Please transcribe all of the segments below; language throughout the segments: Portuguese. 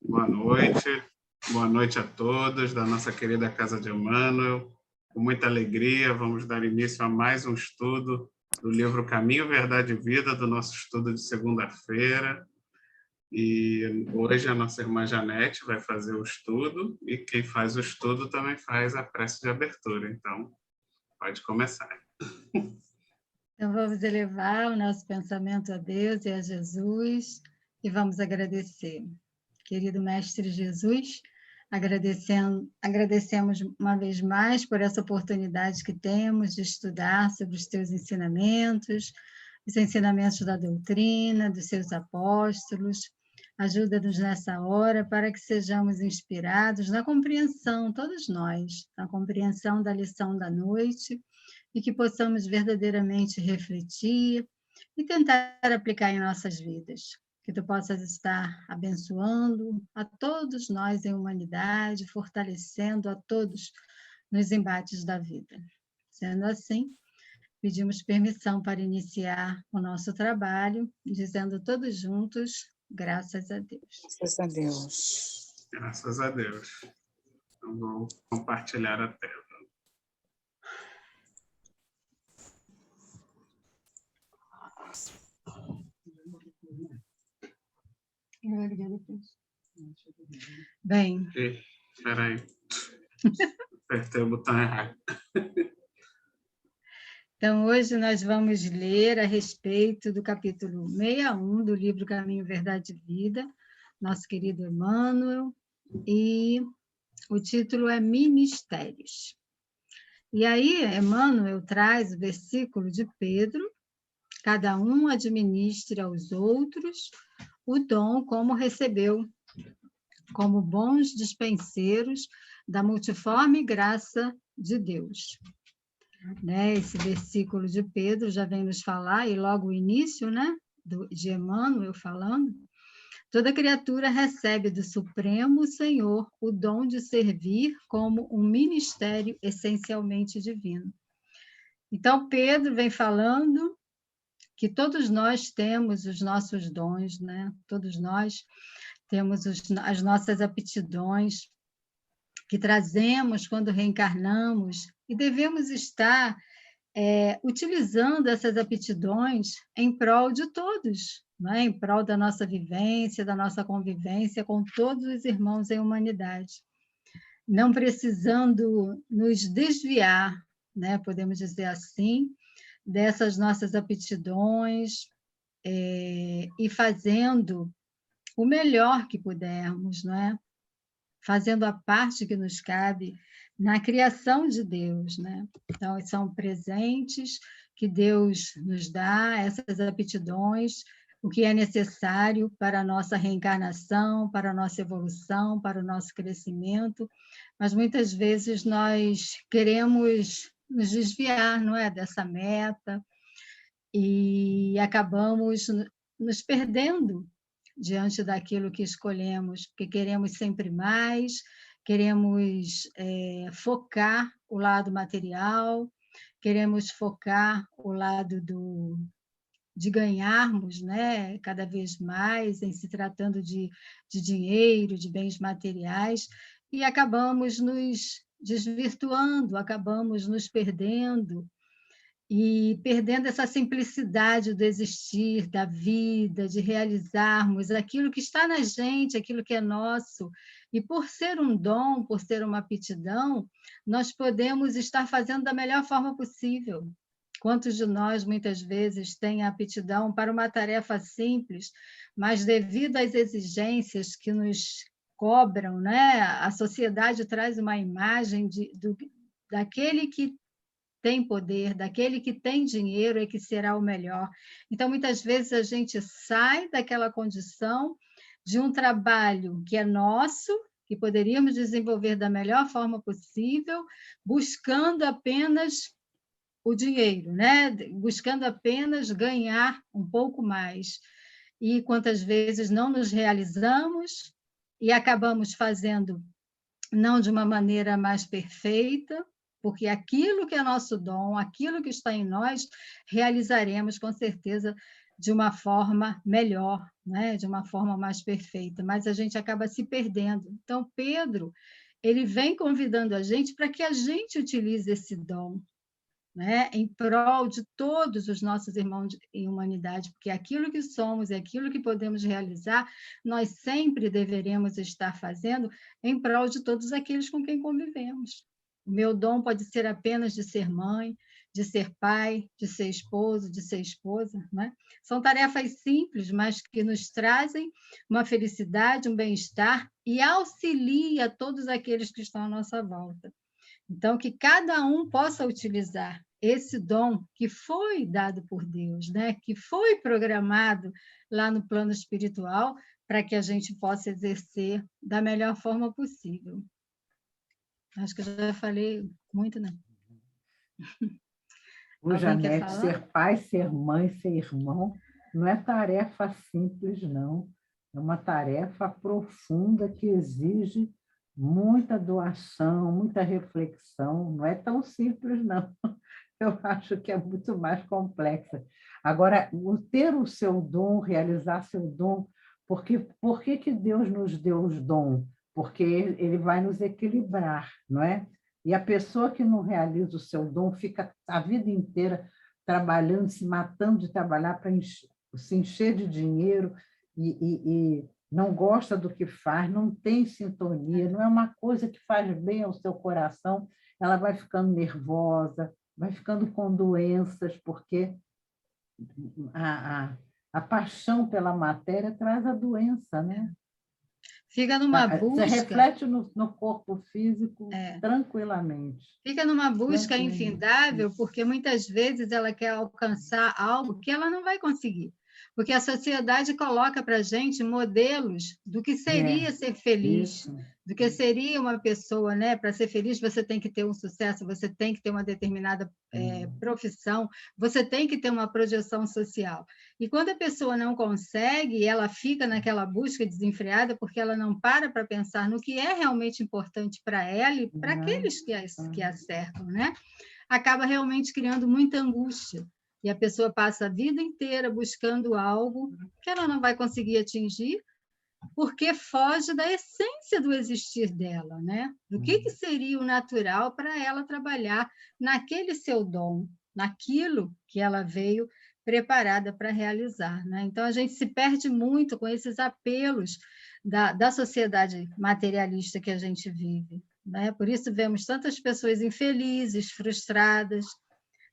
Boa noite a todos da nossa querida Casa de Emmanuel. Com muita alegria, vamos dar início a mais um estudo do livro Caminho, Verdade e Vida, do nosso estudo de segunda-feira. E hoje a nossa irmã Janete vai fazer o estudo, e quem faz o estudo também faz a prece de abertura. Então, pode começar. Então, vamos elevar o nosso pensamento a Deus e a Jesus e vamos agradecer. Querido Mestre Jesus, agradecemos uma vez mais por essa oportunidade que temos de estudar sobre os teus ensinamentos, os ensinamentos da doutrina, dos seus apóstolos. Ajuda-nos nessa hora para que sejamos inspirados na compreensão, todos nós, na compreensão da lição da noite, e que possamos verdadeiramente refletir e tentar aplicar em nossas vidas. Que tu possas estar abençoando a todos nós em humanidade, fortalecendo a todos nos embates da vida. Sendo assim, pedimos permissão para iniciar o nosso trabalho, dizendo todos juntos, graças a Deus. Graças a Deus. Graças a Deus. Então, vou compartilhar a tela. Bem. Espera aí. Apertei o botão errado. Então, hoje nós vamos ler a respeito do capítulo 61 do livro Caminho, Verdade e Vida, nosso querido Emmanuel, e o título é Ministérios. E aí, Emmanuel traz o versículo de Pedro: cada um administre aos outros o dom como recebeu, como bons dispenseiros da multiforme graça de Deus. Né? Esse versículo de Pedro já vem nos falar, e logo o início, né, de Emmanuel falando, toda criatura recebe do Supremo Senhor o dom de servir como um ministério essencialmente divino. Então, Pedro vem falando que todos nós temos os nossos dons, né? Todos nós temos as nossas aptidões que trazemos quando reencarnamos e devemos estar utilizando essas aptidões em prol de todos, né? Em prol da nossa vivência, da nossa convivência com todos os irmãos em humanidade. Não precisando nos desviar, né? Podemos dizer assim, dessas nossas aptidões e fazendo o melhor que pudermos, não é? Fazendo a parte que nos cabe na criação de Deus, né? Então, são presentes que Deus nos dá, essas aptidões, o que é necessário para a nossa reencarnação, para a nossa evolução, para o nosso crescimento, mas muitas vezes nós queremos nos desviar, não é, dessa meta, e acabamos nos perdendo diante daquilo que escolhemos, porque queremos sempre mais, queremos focar o lado material, queremos focar o lado de ganharmos, né, cada vez mais, em se tratando de dinheiro, de bens materiais, e acabamos nos desvirtuando, acabamos nos perdendo, e perdendo essa simplicidade do existir, da vida, de realizarmos aquilo que está na gente, aquilo que é nosso. E por ser um dom, por ser uma aptidão, nós podemos estar fazendo da melhor forma possível. Quantos de nós, muitas vezes, têm a aptidão para uma tarefa simples, mas devido às exigências que nos cobram, né? A sociedade traz uma imagem daquele que tem poder, daquele que tem dinheiro é que será o melhor. Então, muitas vezes, a gente sai daquela condição de um trabalho que é nosso, que poderíamos desenvolver da melhor forma possível, buscando apenas o dinheiro, né? Buscando apenas ganhar um pouco mais. E quantas vezes não nos realizamos e acabamos fazendo não de uma maneira mais perfeita, porque aquilo que é nosso dom, aquilo que está em nós, realizaremos com certeza de uma forma melhor, né? De uma forma mais perfeita, mas a gente acaba se perdendo. Então, Pedro, ele vem convidando a gente para que a gente utilize esse dom, né, em prol de todos os nossos irmãos em humanidade, porque aquilo que somos e aquilo que podemos realizar, nós sempre deveremos estar fazendo em prol de todos aqueles com quem convivemos. O meu dom pode ser apenas de ser mãe, de ser pai, de ser esposo, de ser esposa, né? São tarefas simples, mas que nos trazem uma felicidade, um bem-estar e auxilia todos aqueles que estão à nossa volta. Então, que cada um possa utilizar esse dom que foi dado por Deus, né? Que foi programado lá no plano espiritual, para que a gente possa exercer da melhor forma possível. Acho que eu já falei muito, né? O Janete, ser pai, ser mãe, ser irmão, não é tarefa simples, não. É uma tarefa profunda que exige muita doação, muita reflexão. Não é tão simples, não. Eu acho que é muito mais complexa. Agora, ter o seu dom, realizar seu dom, porque por que Deus nos deu os dons? Porque ele vai nos equilibrar, não é? E a pessoa que não realiza o seu dom fica a vida inteira trabalhando, se matando de trabalhar para se encher de dinheiro e não gosta do que faz, não tem sintonia, não é uma coisa que faz bem ao seu coração, ela vai ficando nervosa, vai ficando com doenças, porque a paixão pela matéria traz a doença, né? Fica numa busca... Você reflete no corpo físico tranquilamente. Fica numa busca infindável, porque muitas vezes ela quer alcançar algo que ela não vai conseguir. Porque a sociedade coloca para a gente modelos do que seria ser feliz, do que seria uma pessoa, né? Para ser feliz, você tem que ter um sucesso, você tem que ter uma determinada profissão, você tem que ter uma projeção social. E quando a pessoa não consegue, ela fica naquela busca desenfreada, porque ela não para pensar no que é realmente importante para ela e para aqueles que a cercam, né? Acaba realmente criando muita angústia. E a pessoa passa a vida inteira buscando algo que ela não vai conseguir atingir, porque foge da essência do existir dela, né? Do que seria o natural para ela trabalhar naquele seu dom, naquilo que ela veio preparada para realizar, né? Então, a gente se perde muito com esses apelos da sociedade materialista que a gente vive, né? Por isso, vemos tantas pessoas infelizes, frustradas,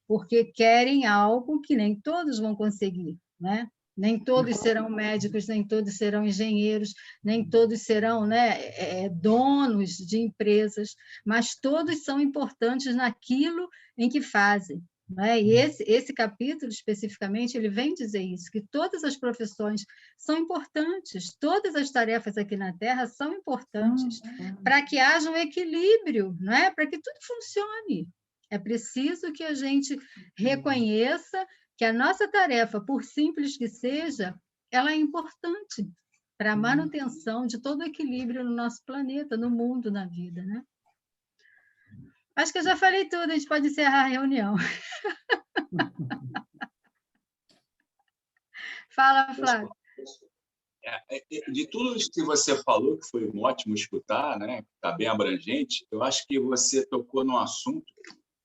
porque querem algo que nem todos vão conseguir, né? Nem todos serão médicos, nem todos serão engenheiros, nem todos serão, né, donos de empresas, mas todos são importantes naquilo em que fazem, né? E esse capítulo, especificamente, ele vem dizer isso, que todas as profissões são importantes, todas as tarefas aqui na Terra são importantes, para que haja um equilíbrio, né? Para que tudo funcione. É preciso que a gente reconheça que a nossa tarefa, por simples que seja, ela é importante para a manutenção de todo o equilíbrio no nosso planeta, no mundo, na vida, né? Acho que eu já falei tudo, a gente pode encerrar a reunião. Fala, Flávio. De tudo isso que você falou, que foi ótimo escutar, né? Está bem abrangente, eu acho que você tocou num assunto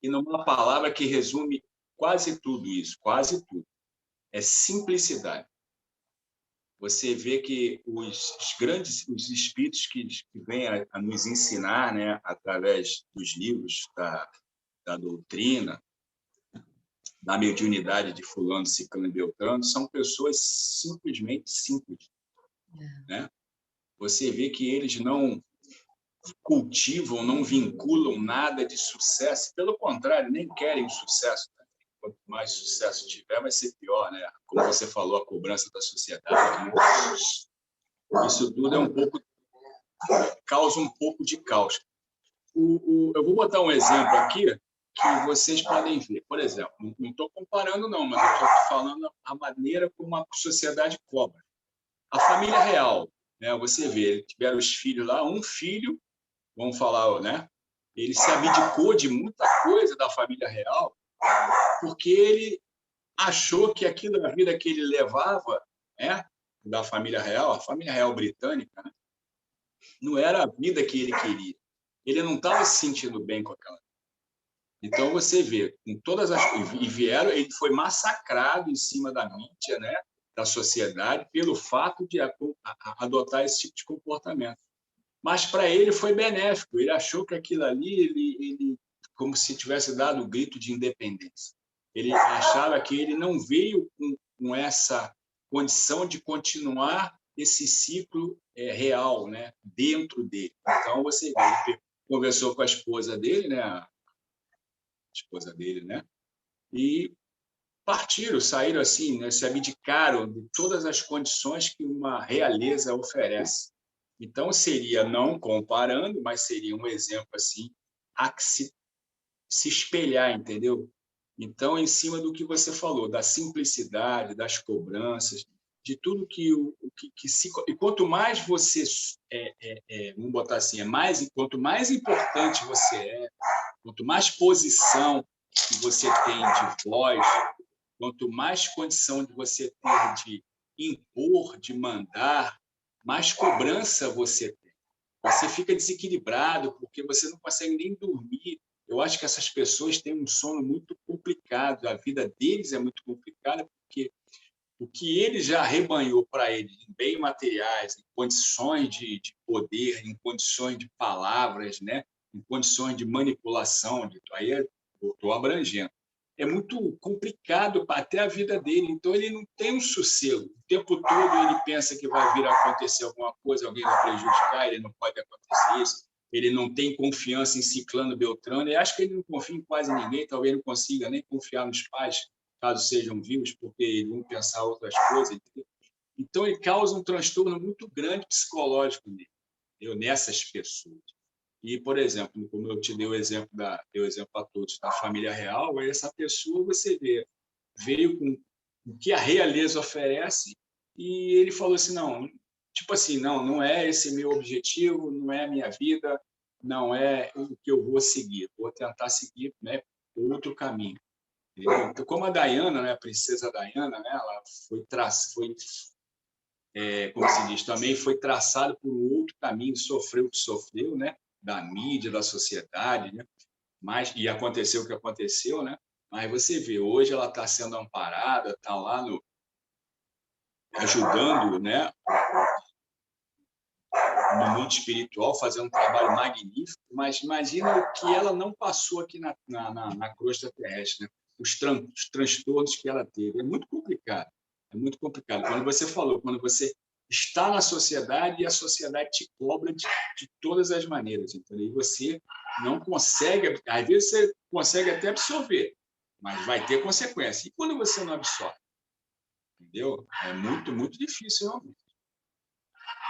e numa palavra que resume quase tudo isso, quase tudo. É simplicidade. Você vê que os espíritos que vêm a nos ensinar, né, através dos livros da doutrina, da mediunidade de fulano, ciclano e beltrano, são pessoas simplesmente simples. Né? Você vê que eles não cultivam, não vinculam nada de sucesso, pelo contrário, nem querem o sucesso. Né? Quanto mais sucesso tiver, vai ser pior, né? Como você falou, a cobrança da sociedade. Né? Isso tudo causa um pouco de caos. Eu vou botar um exemplo aqui que vocês podem ver. Por exemplo, não estou comparando, não, mas eu estou falando a maneira como a sociedade cobra. A família real, né? Você vê, eles tiveram os filhos lá, um filho, vamos falar, né? Ele se abdicou de muita coisa da família real porque ele achou que aquilo, a vida que ele levava, né, da família real, a família real britânica, né, não era a vida que ele queria. Ele não estava se sentindo bem com aquela. Então você vê, com todas as e vieram, ele foi massacrado em cima da mídia, né, da sociedade, pelo fato de adotar esse tipo de comportamento. Mas para ele foi benéfico. Ele achou que aquilo ali, ele como se tivesse dado o grito de independência. Ele achava que ele não veio com essa condição de continuar esse ciclo real, né, dentro dele. Então você vê, ele conversou com a esposa dele, né, a esposa dele, né, e partiram, saíram assim, né, se abdicaram de todas as condições que uma realeza oferece. Então seria, não comparando, mas seria um exemplo assim a que se espelhar, entendeu? Então, em cima do que você falou, da simplicidade, das cobranças, de tudo que se... E quanto mais você... vamos botar assim, quanto mais importante você quanto mais posição que você tem de voz, quanto mais condição de você ter de impor, de mandar, mais cobrança você tem. Você fica desequilibrado, porque você não consegue nem dormir. Eu acho que essas pessoas têm um sono muito complicado, a vida deles é muito complicada, porque o que ele já arrebanhou para eles em bens materiais, em condições de poder, em condições de palavras, né? Em condições de manipulação, aí estou abrangendo. É muito complicado até a vida dele, então ele não tem um sossego. O tempo todo ele pensa que vai vir a acontecer alguma coisa, alguém vai prejudicar, ele não pode acontecer isso, ele não tem confiança em Ciclano, Beltrano, e acho que ele não confia em quase ninguém, talvez não consiga nem confiar nos pais, caso sejam vivos, porque eles vão pensar outras coisas. Entendeu? Então ele causa um transtorno muito grande psicológico nessas pessoas. E, por exemplo, como eu te dei o exemplo a todos da família real, essa pessoa, você vê, veio com o que a realeza oferece e ele falou assim, não, tipo assim, não é esse meu objetivo, não é a minha vida, não é o que eu vou seguir, vou tentar seguir, né, outro caminho. Então, como a Diana, né, a princesa Diana, né, ela como se diz, também foi traçado por um outro caminho, sofreu o que sofreu, né, da mídia, da sociedade, né? E aconteceu o que aconteceu, né? Mas você vê, hoje ela está sendo amparada, está lá ajudando, né? No mundo espiritual, fazendo um trabalho magnífico, mas imagina o que ela não passou aqui na crosta terrestre, né? Os transtornos que ela teve. É muito complicado. É muito complicado. Quando você falou, quando você está na sociedade e a sociedade te cobra de todas as maneiras, entendeu? E você não consegue, às vezes você consegue até absorver, mas vai ter consequência. E quando você não absorve? Entendeu? É muito, muito difícil, realmente.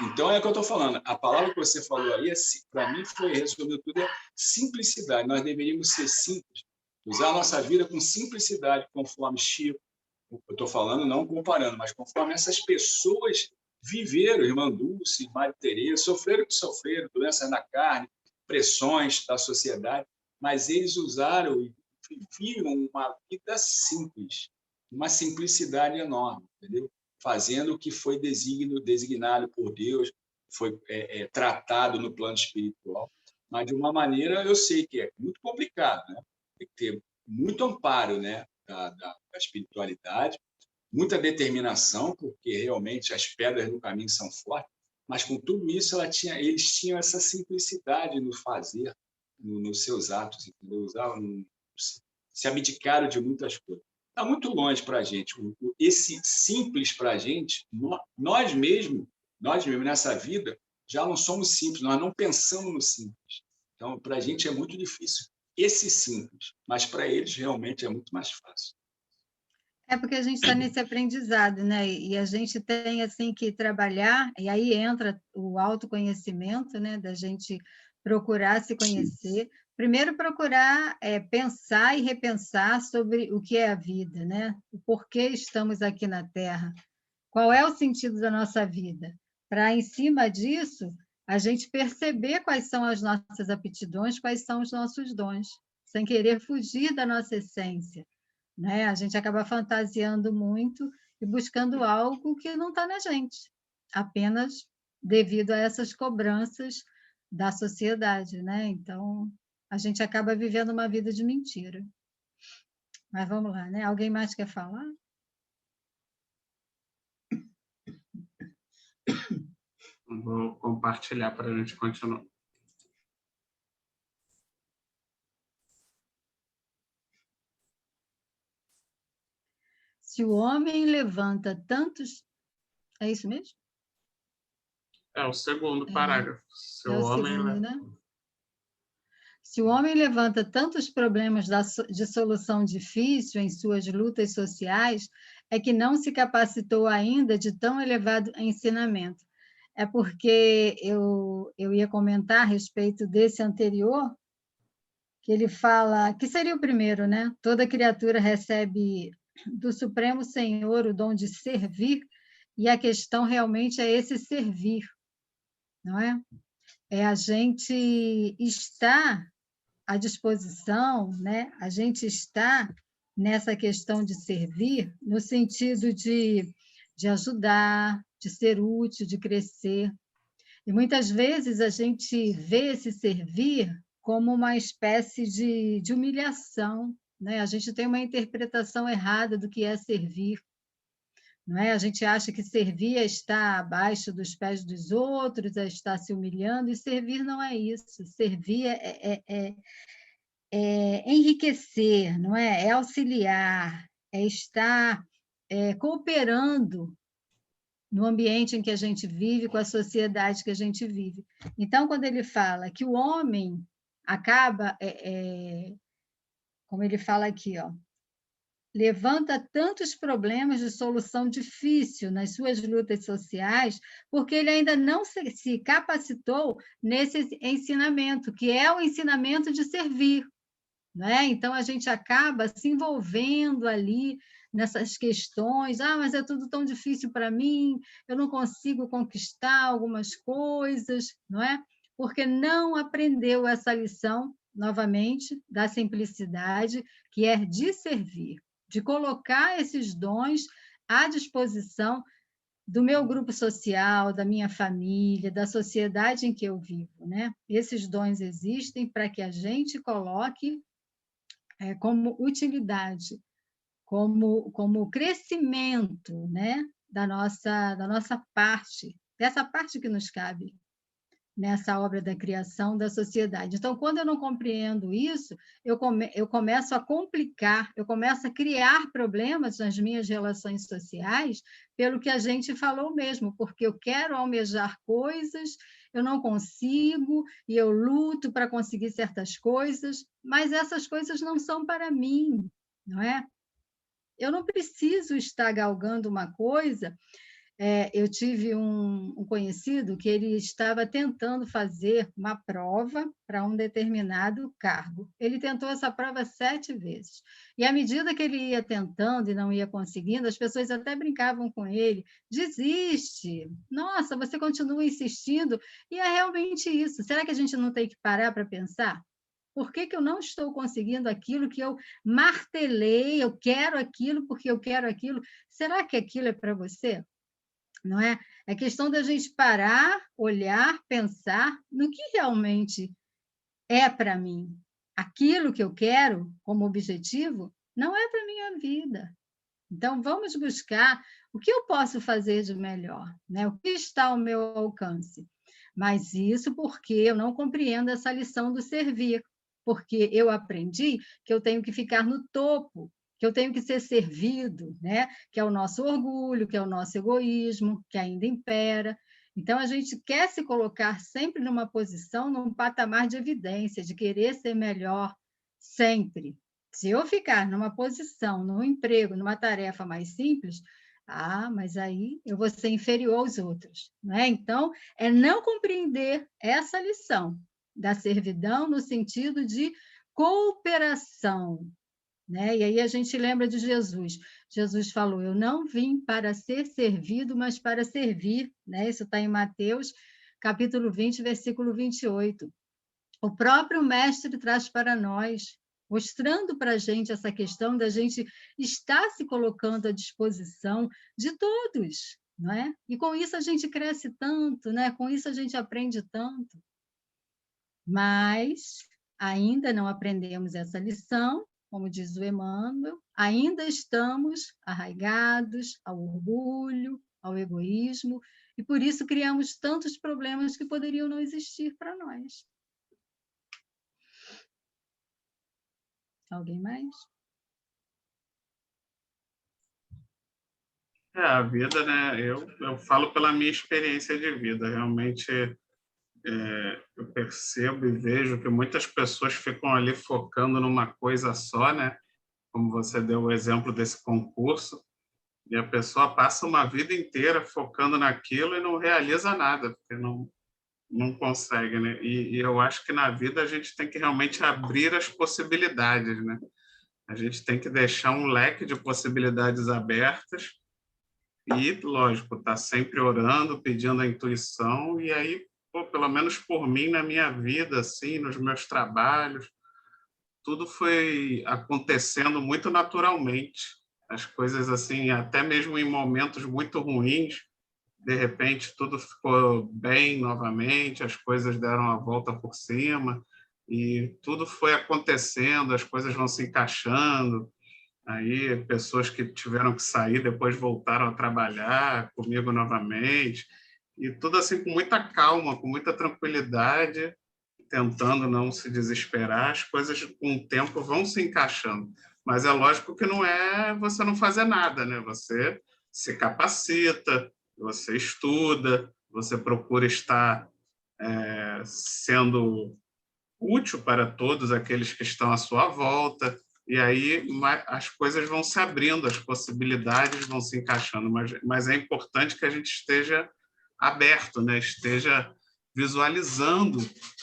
Então, é o que eu estou falando. A palavra que você falou aí, para mim, foi resumido tudo, é simplicidade. Nós deveríamos ser simples, usar a nossa vida com simplicidade, conforme Chico. Eu estou falando, não comparando, mas conforme essas pessoas viveram, Irmã Dulce, Maria Tereza, sofreram o que sofreram, doenças na carne, pressões da sociedade, mas eles usaram e viviam uma vida simples, uma simplicidade enorme, entendeu? Fazendo o que foi designado por Deus, foi tratado no plano espiritual, mas de uma maneira, eu sei que é muito complicado, né? Tem que ter muito amparo, né? Da espiritualidade, muita determinação, porque realmente as pedras no caminho são fortes, mas com tudo isso eles tinham essa simplicidade no fazer, nos seus atos, entendeu? Se abdicaram de muitas coisas. Está muito longe para a gente. Esse simples para a gente, nós mesmos nessa vida, já não somos simples, nós não pensamos no simples. Então, para a gente é muito difícil esse simples, mas para eles realmente é muito mais fácil. É porque a gente está nesse aprendizado, né? E a gente tem assim que trabalhar, e aí entra o autoconhecimento, né? Da gente procurar se conhecer. Primeiro, procurar pensar e repensar sobre o que é a vida, né? O porquê estamos aqui na Terra. Qual é o sentido da nossa vida? Para, em cima disso, a gente perceber quais são as nossas aptidões, quais são os nossos dons, sem querer fugir da nossa essência, né? A gente acaba fantasiando muito e buscando algo que não está na gente, apenas devido a essas cobranças da sociedade, né? Então, a gente acaba vivendo uma vida de mentira. Mas vamos lá, né? Alguém mais quer falar? Vou compartilhar para a gente continuar. Se o homem levanta tantos... É isso mesmo? É o segundo parágrafo. Se o homem... segundo, né? Se o homem levanta tantos problemas de solução difícil em suas lutas sociais, é que não se capacitou ainda de tão elevado ensinamento. É porque eu ia comentar a respeito desse anterior, que ele fala, que seria o primeiro, né? Toda criatura recebe do Supremo Senhor o dom de servir, e a questão realmente é esse servir, não é? É a gente estar à disposição, né? A gente está nessa questão de servir, no sentido de ajudar, de ser útil, de crescer. E muitas vezes a gente vê esse servir como uma espécie de humilhação, né? A gente tem uma interpretação errada do que é servir. Não é? A gente acha que servir é estar abaixo dos pés dos outros, é estar se humilhando, e servir não é isso. Servir é enriquecer, não é? É auxiliar, é estar cooperando no ambiente em que a gente vive, com a sociedade que a gente vive. Então, quando ele fala que o homem acaba, como ele fala aqui, ó, levanta tantos problemas de solução difícil nas suas lutas sociais, porque ele ainda não se capacitou nesse ensinamento, que é o ensinamento de servir. Né? Então, a gente acaba se envolvendo ali nessas questões, mas é tudo tão difícil para mim, eu não consigo conquistar algumas coisas, não é? Porque não aprendeu essa lição, novamente, da simplicidade, que é de servir, de colocar esses dons à disposição do meu grupo social, da minha família, da sociedade em que eu vivo, né? Esses dons existem para que a gente coloque como utilidade, como crescimento, né? da nossa parte, dessa parte que nos cabe nessa obra da criação da sociedade. Então, quando eu não compreendo isso, eu começo a complicar, eu começo a criar problemas nas minhas relações sociais, pelo que a gente falou mesmo, porque eu quero almejar coisas, eu não consigo, e eu luto para conseguir certas coisas, mas essas coisas não são para mim, não é? Eu não preciso estar galgando uma coisa. Eu tive um conhecido que ele estava tentando fazer uma prova para um determinado cargo. Ele tentou essa prova 7 vezes. E, à medida que ele ia tentando e não ia conseguindo, as pessoas até brincavam com ele: desiste, nossa, você continua insistindo. E é realmente isso. Será que a gente não tem que parar para pensar? Por que eu não estou conseguindo aquilo que eu martelei? Eu quero aquilo porque eu quero aquilo. Será que aquilo é para você? Não é? É questão da gente parar, olhar, pensar no que realmente é para mim. Aquilo que eu quero como objetivo não é para a minha vida. Então, vamos buscar o que eu posso fazer de melhor, né? O que está ao meu alcance. Mas isso porque eu não compreendo essa lição do servir, porque eu aprendi que eu tenho que ficar no topo, que eu tenho que ser servido, né? Que é o nosso orgulho, que é o nosso egoísmo, que ainda impera. Então, a gente quer se colocar sempre numa posição, num patamar de evidência, de querer ser melhor sempre. Se eu ficar numa posição, num emprego, numa tarefa mais simples, mas aí eu vou ser inferior aos outros. Não é? Então, é não compreender essa lição da servidão no sentido de cooperação. Né? E aí a gente lembra de Jesus. Jesus falou: eu não vim para ser servido, mas para servir. Né? Isso está em Mateus, capítulo 20, versículo 28. O próprio Mestre traz para nós: mostrando para a gente essa questão da gente estar se colocando à disposição de todos, não é? E com isso a gente cresce tanto, né? Com isso a gente aprende tanto. Mas ainda não aprendemos essa lição, como diz o Emmanuel, ainda estamos arraigados ao orgulho, ao egoísmo, e por isso criamos tantos problemas que poderiam não existir para nós. Alguém mais? A vida, né? Eu falo pela minha experiência de vida. Realmente, eu percebo e vejo que muitas pessoas ficam ali focando numa coisa só, né? Como você deu o exemplo desse concurso, e a pessoa passa uma vida inteira focando naquilo e não realiza nada, porque não consegue, né? E eu acho que na vida a gente tem que realmente abrir as possibilidades, né? A gente tem que deixar um leque de possibilidades abertas e, lógico, tá sempre orando, pedindo a intuição, e aí, pô, pelo menos por mim, na minha vida, assim, nos meus trabalhos, tudo foi acontecendo muito naturalmente. As coisas, assim, até mesmo em momentos muito ruins, de repente tudo ficou bem novamente, as coisas deram a volta por cima, e tudo foi acontecendo, as coisas vão se encaixando. Aí, pessoas que tiveram que sair depois voltaram a trabalhar comigo novamente, e tudo assim com muita calma, com muita tranquilidade, tentando não se desesperar. As coisas com o tempo vão se encaixando, mas é lógico que não é você não fazer nada, né? Você se capacita, você estuda, você procura estar sendo útil para todos aqueles que estão à sua volta, e aí as coisas vão se abrindo, as possibilidades vão se encaixando, mas é importante que a gente esteja aberto, né? Esteja visualizando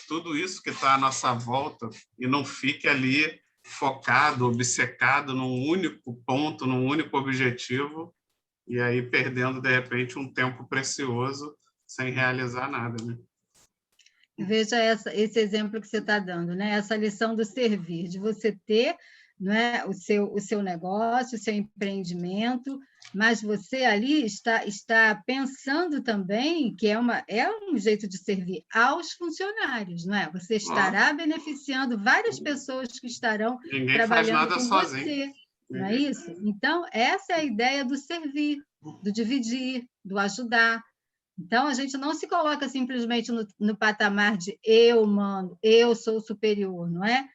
tudo isso que está à nossa volta e não fique ali focado, obcecado num único ponto, num único objetivo, e aí perdendo, de repente, um tempo precioso sem realizar nada, né? Veja esse exemplo que você está dando, né? Essa lição do servir, de você ter, não é, o seu negócio, o seu empreendimento, mas você ali está pensando também que é um jeito de servir aos funcionários, não é? Você estará beneficiando várias pessoas que estarão Ninguém faz trabalhando nada com sozinho. você, não é isso? Então, essa é a ideia do servir, do dividir, do ajudar. Então, a gente não se coloca simplesmente no patamar de eu mando, eu sou superior, não é?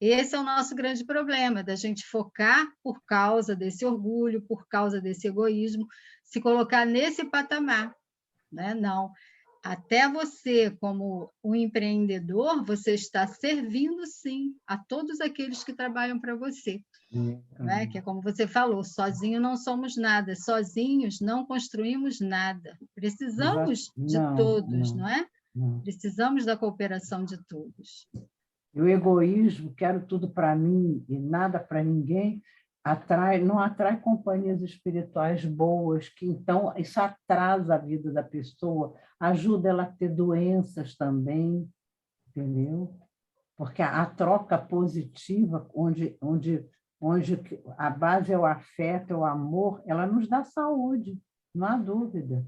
Esse é o nosso grande problema, da gente focar por causa desse orgulho, por causa desse egoísmo, se colocar nesse patamar, né? Não. Até você, como um empreendedor, você está servindo, sim, a todos aqueles que trabalham para você. Né? Que é como você falou, sozinho não somos nada, sozinhos não construímos nada. Precisamos de todos, não é? Não. Precisamos da cooperação de todos. E o egoísmo, quero tudo para mim e nada para ninguém, não atrai companhias espirituais boas, que então isso atrasa a vida da pessoa, ajuda ela a ter doenças também, entendeu? Porque a troca positiva, onde a base é o afeto, é o amor, ela nos dá saúde, não há dúvida.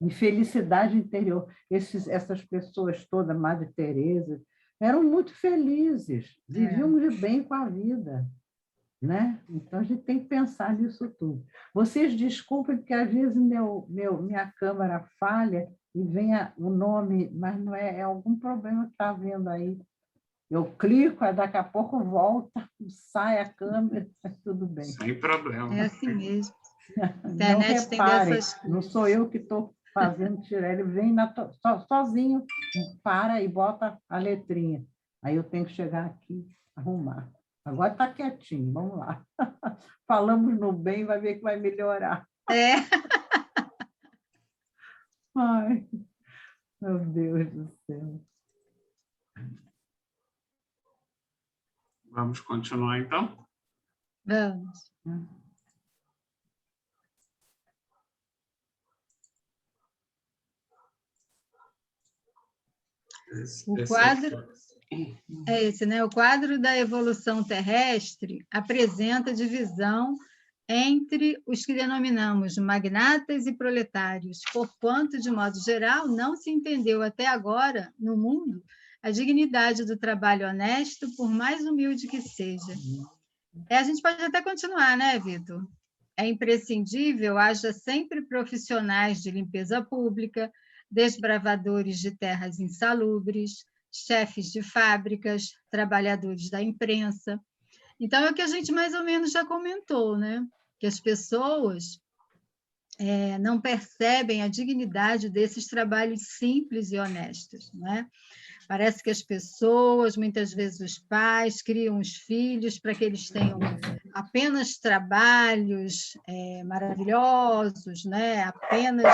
E felicidade interior. Essas pessoas todas, Madre Teresa, eram muito felizes, viviam de bem com a vida. Né? Então, a gente tem que pensar nisso tudo. Vocês desculpem, porque às vezes minha câmera falha e vem o nome, mas não é algum problema que está havendo aí. Eu clico, daqui a pouco volta, sai a câmera, tudo bem. Sem problema. É assim mesmo. A Não internet tem reparem, dessas coisas. não sou eu que estou fazendo tirar, ele vem sozinho, para e bota a letrinha. Aí eu tenho que chegar aqui, arrumar. Agora está quietinho, vamos lá. Falamos no bem, vai ver que vai melhorar. É. Ai, meu Deus do céu. Vamos continuar, então? Vamos. O quadro É esse, né? O quadro da evolução terrestre apresenta divisão entre os que denominamos magnatas e proletários, porquanto, de modo geral, não se entendeu até agora, no mundo, a dignidade do trabalho honesto, por mais humilde que seja. A gente pode até continuar, né, Vitor? É imprescindível haja sempre profissionais de limpeza pública, desbravadores de terras insalubres, chefes de fábricas, trabalhadores da imprensa. Então, é o que a gente mais ou menos já comentou, né? Que as pessoas não percebem a dignidade desses trabalhos simples e honestos, não é? Parece que as pessoas, muitas vezes os pais, criam os filhos para que eles tenham apenas trabalhos maravilhosos, né? Apenas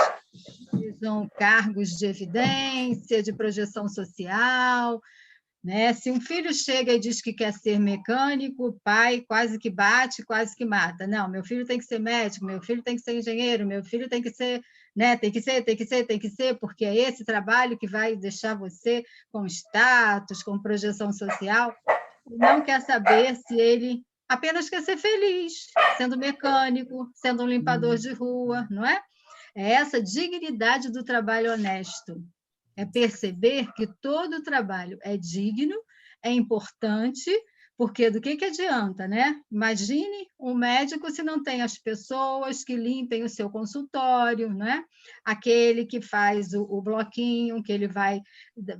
usam cargos de evidência, de projeção social, né? Se um filho chega e diz que quer ser mecânico, o pai quase que bate, quase que mata. Não, meu filho tem que ser médico, meu filho tem que ser engenheiro, meu filho tem que ser, né? Tem que ser, porque é esse trabalho que vai deixar você com status, com projeção social. Não quer saber se ele apenas quer ser feliz, sendo mecânico, sendo um limpador de rua, não é? É essa dignidade do trabalho honesto. É perceber que todo trabalho é digno, é importante, porque do que adianta, né? Imagine um médico se não tem as pessoas que limpem o seu consultório, né? Aquele que faz o bloquinho, que ele vai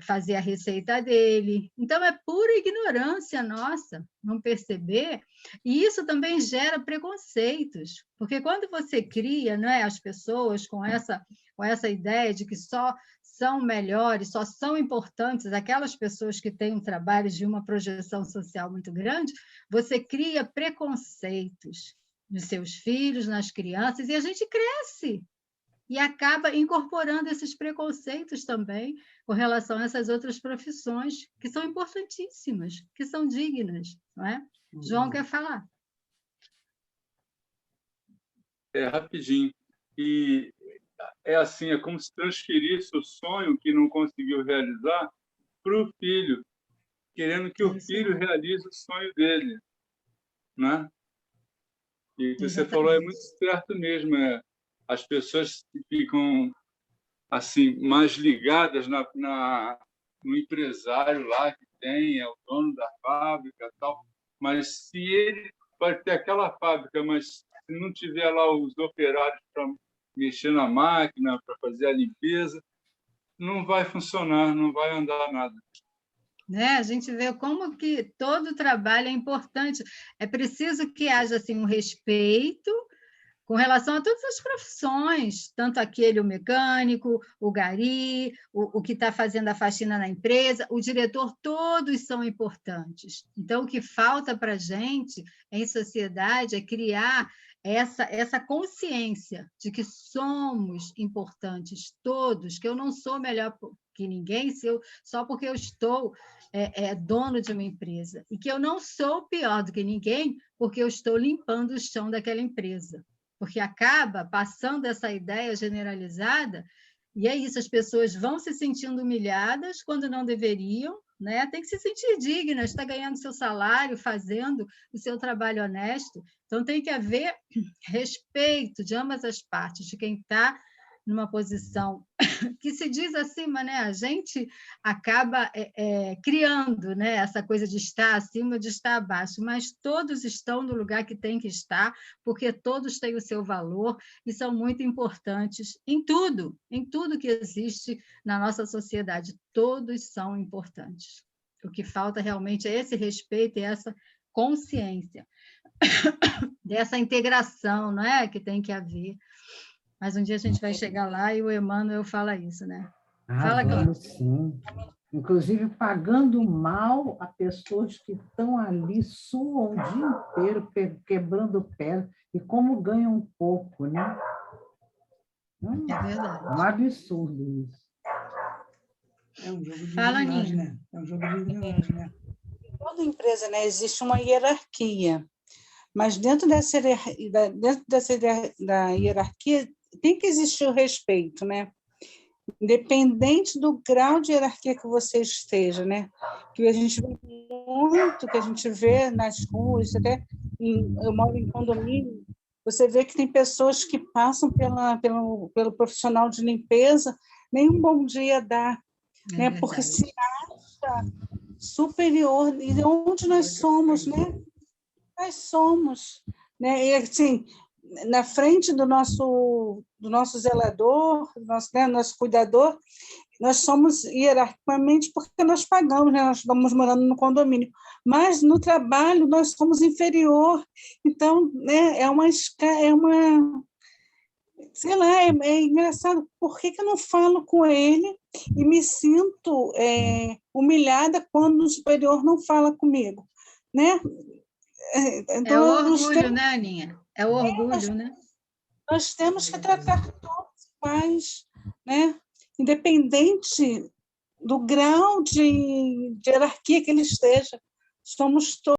fazer a receita dele. Então, é pura ignorância nossa não perceber, e isso também gera preconceitos, porque quando você cria, né, as pessoas com essa ideia de que só são melhores, só são importantes aquelas pessoas que têm um trabalho de uma projeção social muito grande, você cria preconceitos nos seus filhos, nas crianças, e a gente cresce e acaba incorporando esses preconceitos também com relação a essas outras profissões que são importantíssimas, que são dignas, não é? João quer falar. Rapidinho. E é assim, é como se transferisse o sonho que não conseguiu realizar para o filho, querendo que o filho realize o sonho dele, né? E o que você falou é muito certo mesmo. As pessoas que ficam assim mais ligadas no empresário lá que tem, é o dono da fábrica e tal, mas se ele vai ter aquela fábrica, mas se não tiver lá os operários para mexer na máquina, para fazer a limpeza, não vai funcionar, não vai andar nada. Né? A gente vê como que todo trabalho é importante. É preciso que haja assim, um respeito com relação a todas as profissões, tanto aquele, o mecânico, o gari, o que está fazendo a faxina na empresa, o diretor, todos são importantes. Então, o que falta para a gente, em sociedade, é criar essa consciência de que somos importantes, todos, que eu não sou melhor que ninguém só porque eu estou dono de uma empresa, e que eu não sou pior do que ninguém porque eu estou limpando o chão daquela empresa. Porque acaba passando essa ideia generalizada, e é isso, as pessoas vão se sentindo humilhadas quando não deveriam, né? Tem que se sentir dignas, está ganhando seu salário, fazendo o seu trabalho honesto. Então, tem que haver respeito de ambas as partes, de quem está numa posição que se diz acima, né? A gente acaba criando, né? Essa coisa de estar acima, de estar abaixo, mas todos estão no lugar que tem que estar, porque todos têm o seu valor e são muito importantes em tudo que existe na nossa sociedade. Todos são importantes. O que falta realmente é esse respeito e essa consciência dessa integração, não é? Que tem que haver. Mas um dia a gente vai chegar lá e o Emmanuel fala isso, né? Fala, vamos sim. Inclusive pagando mal a pessoas que estão ali, suam o dia inteiro, quebrando pé, e como ganham pouco, né? É verdade. Um absurdo isso. É um jogo de Fala, engrenagem, Nina. né? É um jogo de engrenagem, né? Em toda empresa, né, existe uma hierarquia, mas dentro dessa hierarquia tem que existir o respeito, né? independente do grau de hierarquia que você esteja, né? Que a gente vê muito, que a gente vê nas ruas, até eu moro em condomínio, você vê que tem pessoas que passam pelo profissional de limpeza, nem um bom dia dá, né? Porque se acha superior, e onde nós somos, né? Nós somos, né? E assim, na frente do nosso zelador, nosso cuidador, nós somos hierarquicamente porque nós pagamos, né? Nós estamos morando no condomínio, mas no trabalho nós somos inferior. Então, né? Sei lá, é engraçado. Por que eu não falo com ele e me sinto humilhada quando o superior não fala comigo, né? É o orgulho, né, Aninha? É o orgulho, né? Nós temos que tratar todos iguais, né? Independente do grau de hierarquia que ele esteja. Somos todos